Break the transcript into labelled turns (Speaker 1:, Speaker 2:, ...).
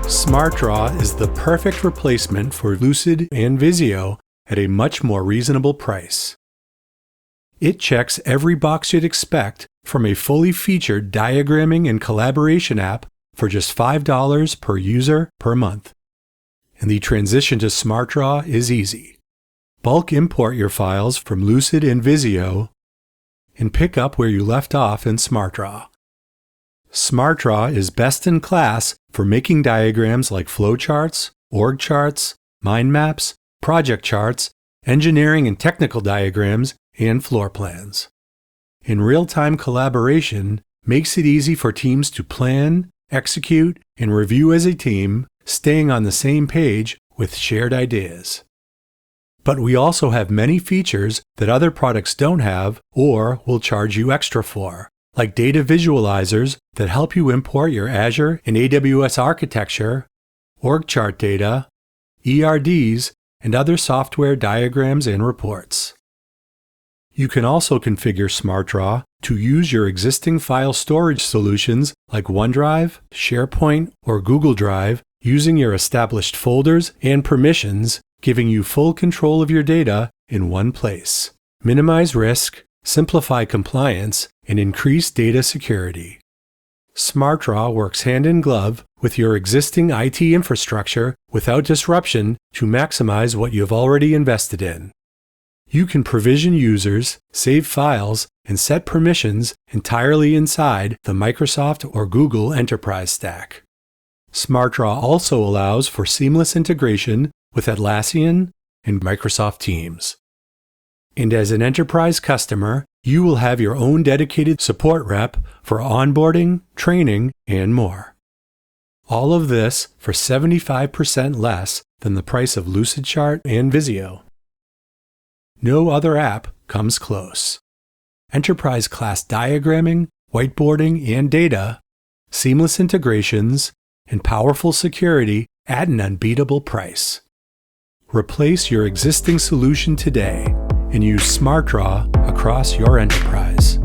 Speaker 1: SmartDraw is the perfect replacement for Lucid and Visio at a much more reasonable price. It checks every box you'd expect from a fully featured diagramming and collaboration app for just $5 per user per month. And the transition to SmartDraw is easy. Bulk import your files from Lucid and Visio and pick up where you left off in SmartDraw. SmartDraw is best in class for making diagrams like flowcharts, org charts, mind maps, project charts, engineering and technical diagrams, and floor plans. In real-time collaboration makes it easy for teams to plan, execute, and review as a team, staying on the same page with shared ideas. But we also have many features that other products don't have or will charge you extra for, like data visualizers that help you import your Azure and AWS architecture, org chart data, ERDs, and other software diagrams and reports. You can also configure SmartDraw to use your existing file storage solutions like OneDrive, SharePoint, or Google Drive using your established folders and permissions, giving you full control of your data in one place. Minimize risk, simplify compliance, and increase data security. SmartDraw works hand in glove with your existing IT infrastructure without disruption to maximize what you've already invested in. You can provision users, save files, and set permissions entirely inside the Microsoft or Google Enterprise stack. SmartDraw also allows for seamless integration with Atlassian and Microsoft Teams. And as an enterprise customer, you will have your own dedicated support rep for onboarding, training, and more. All of this for 75% less than the price of Lucidchart and Visio. No other app comes close. Enterprise-class diagramming, whiteboarding, and data, seamless integrations, and powerful security at an unbeatable price. Replace your existing solution today and use SmartDraw across your enterprise.